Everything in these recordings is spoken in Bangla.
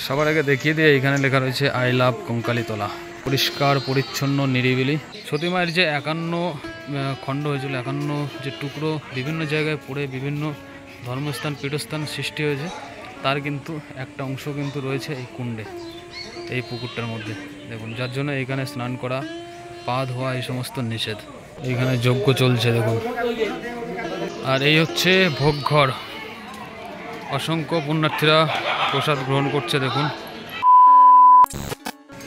সবার আগে দেখিয়ে দিয়ে এখানে লেখা রয়েছে আই লাভ কঙ্কালীতলা। পরিষ্কার পরিচ্ছন্ন নিরিবিলি। সতী মায়ের যে 51 খণ্ড হয়েছিল, 51 যে টুকরো বিভিন্ন জায়গায় পড়ে বিভিন্ন ধর্মস্থান পীঠস্থান সৃষ্টি হয়েছে, তার কিন্তু একটা অংশ কিন্তু রয়েছে এই কুণ্ডে, এই পুকুরটার মধ্যে দেখুন। যার জন্য এখানে স্নান করা, পা ধোয়া এই সমস্ত নিষেধ। এইখানে যজ্ঞ চলছে দেখুন। আর এই হচ্ছে ভোগঘর, অসংখ্য পুণ্যার্থীরা প্রসাদ গ্রহণ করছে দেখুন।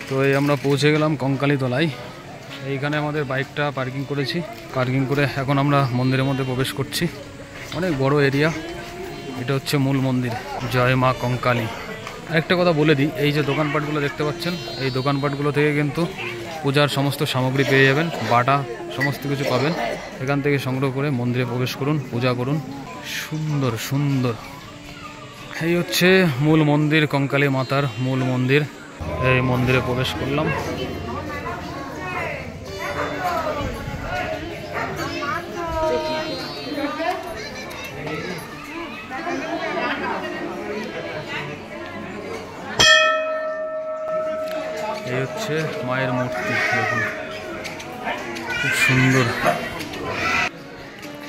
তো এই আমরা পৌঁছে গেলাম কঙ্কালীতলায়। এইখানে আমাদের বাইকটা পার্কিং করেছি, পার্কিং করে এখন আমরা মন্দিরের মধ্যে প্রবেশ করছি। অনেক বড় এরিয়া। এটা হচ্ছে মূল মন্দির, জয় মা কঙ্কালী। আরেকটা কথা বলে দিই, এই যে দোকানপাটগুলো দেখতে পাচ্ছেন, এই দোকানপাটগুলো থেকে কিন্তু পূজার সমস্ত সামগ্রী পেয়ে যাবেন, বাটা সমস্ত কিছু পাবেন। এখান থেকে সংগ্রহ করে মন্দিরে প্রবেশ করুন, পূজা করুন। সুন্দর সুন্দর। এই হচ্ছে মূল মন্দির, কঙ্কালী মাতার মূল মন্দির। এই মন্দিরে প্রবেশ করলাম। এই হচ্ছে মায়ের মূর্তি দেখুন, খুব সুন্দর।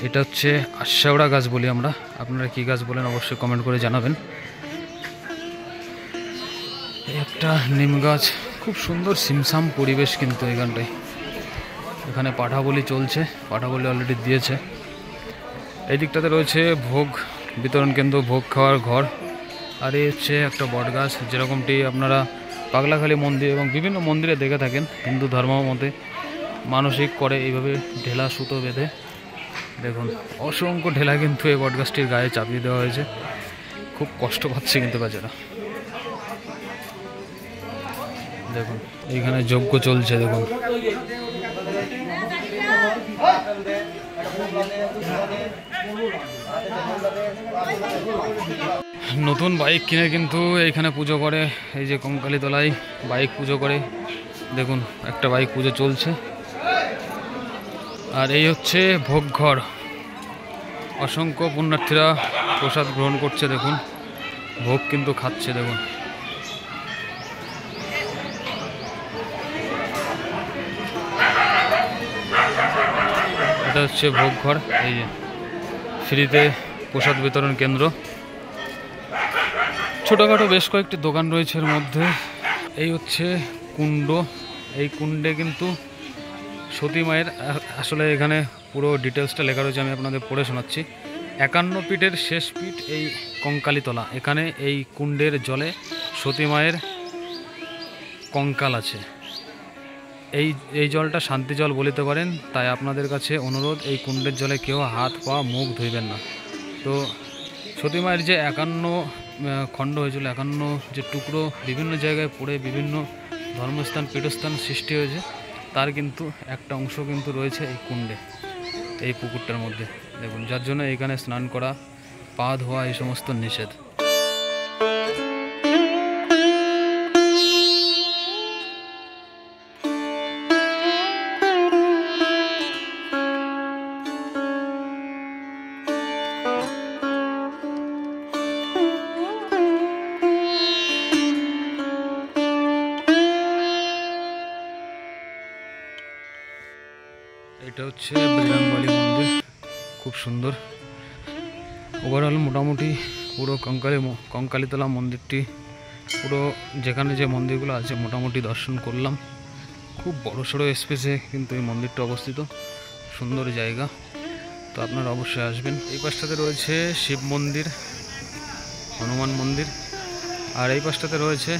এটা হচ্ছে আশাওড়া গাছ বলি আমরা, আপনারা কি গাছ বলেন অবশ্যই কমেন্ট করে জানাবেন। এই একটা নিম গাছ, খুব সুন্দর সিমসাম পরিবেশ কিন্তু এখানটায়। এখানে পাঠা বলি চলছে, পাঠা বলি অলরেডি দিয়েছে। এই দিকটাতে রয়েছে ভোগ বিতরণ কেন্দ্র, ভোগ খাওয়ার ঘর। আর এই হচ্ছে একটা বট গাছ, যেরকমটি আপনারা পাগলাখালী মন্দির এবং বিভিন্ন মন্দিরে দেখে থাকেন। হিন্দু ধর্ম মতে মানসিক করে এইভাবে ঢেলা সুতো বেঁধে দেখুন, অসংখ্য ঢেলা কিন্তু এই বট গাছটির গায়ে চাপিয়ে দেওয়া হয়েছে। খুব কষ্ট পাচ্ছে কিন্তু বেচারা। দেখুন এইখানে যজ্ঞ চলছে দেখুন। নতুন বাইক কিনে কিন্তু এইখানে পুজো করে, এই যে কঙ্কালীতলায় বাইক পুজো করে দেখুন। একটা বাইক পুজো চলছে। আর এই হচ্ছে ভোগঘর, অসংখ্য পুণ্যার্থীরা প্রসাদ গ্রহণ করছে দেখুন, ভোগ কিন্তু খাচ্ছে দেখুন। এটা হচ্ছে ভোগঘর, এই যে ফ্রিতে প্রসাদ বিতরণ কেন্দ্র। ছোটোখাটো বেশ কয়েকটি দোকান রয়েছে এর মধ্যে। এই হচ্ছে কুণ্ড, এই কুণ্ডে কিন্তু সতী মায়ের, আসলে এখানে পুরো ডিটেলসটা লেখা রয়েছে, আমি আপনাদের পড়ে শোনাচ্ছি। 51 পীঠের শেষ পীঠ এই কঙ্কালীতলা। এখানে এই কুণ্ডের জলে সতী মায়ের কঙ্কাল আছে। এই জলটা শান্তি জল বলিতে পারেন। তাই আপনাদের কাছে অনুরোধ, এই কুণ্ডের জলে কেউ হাত পা মুখ ধুইবেন না। তো সতী মায়ের যে 51 খণ্ড হয়েছিল, 51 যে টুকরো বিভিন্ন জায়গায় পড়ে বিভিন্ন ধর্মস্থান পীঠস্থান সৃষ্টি হয়েছে, তার কিন্তু একটা অংশ কিন্তু রয়েছে এই কুণ্ডে, এই পুকুরটার মধ্যে দেখুন। যার জন্য এখানে স্নান করা, পা ধোয়া এই সমস্ত নিষেধ। এটা হচ্ছে বজরংবলী মন্দির, খুব সুন্দর। ওভারঅল মোটামুটি পুরো কঙ্কালীতলা মন্দিরটি, পুরো যেখানে যে মন্দিরগুলো আছে মোটামুটি দর্শন করলাম। খুব বড়সড় স্পেসে কিন্তু এই মন্দিরটা অবস্থিত, সুন্দর জায়গা। তো আপনারা অবশ্যই আসবেন। এই পাশটাতে রয়েছে শিব মন্দির, হনুমান মন্দির, আর এই পাশটাতে রয়েছে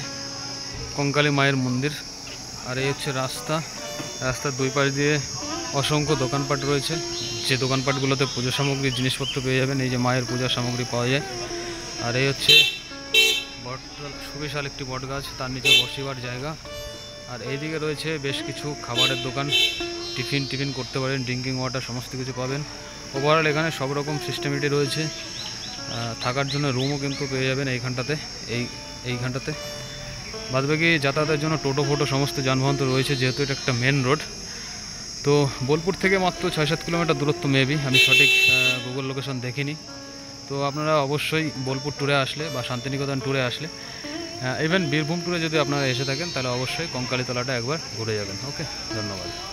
কঙ্কালী মায়ের মন্দির। আর এই হচ্ছে রাস্তা, রাস্তার দুই পাশ দিয়ে অসংখ্য দোকানপাট রয়েছে, যে দোকানপাটগুলোতে পুজো সামগ্রী জিনিসপত্র পেয়ে যাবেন। এই যে মায়ের পূজার সামগ্রী পাওয়া যায়। আর এই হচ্ছে সুবিশাল একটি বট গাছ, তার নিচে বসিবার জায়গা। আর এইদিকে রয়েছে বেশ কিছু খাবারের দোকান, টিফিন করতে পারেন, ড্রিঙ্কিং ওয়াটার সমস্ত কিছু পাবেন। ওভারঅল এখানে সব রকম সিস্টেমেটি রয়েছে। থাকার জন্য রুমও কিন্তু পেয়ে যাবেন এইখানটাতে। বাদবাকি যাতায়াতের জন্য টোটো ফোটো সমস্ত যানবাহন তো রয়েছে, যেহেতু এটা একটা মেন রোড। তো বোলপুর থেকে মাত্র 6-7 কিলোমিটার দূরত্ব মেবি, আমি সঠিক গুগল লোকেশন দেখিনি। তো আপনারা অবশ্যই বোলপুর ট্যুরে আসলে বা শান্তিনিকেতন ট্যুরে আসলে ইভেন বীরভূম ট্যুরে যদি আপনারা এসে থাকেন তাহলে অবশ্যই কঙ্কালীতলাটা একবার ঘুরে যাবেন। ওকে, ধন্যবাদ।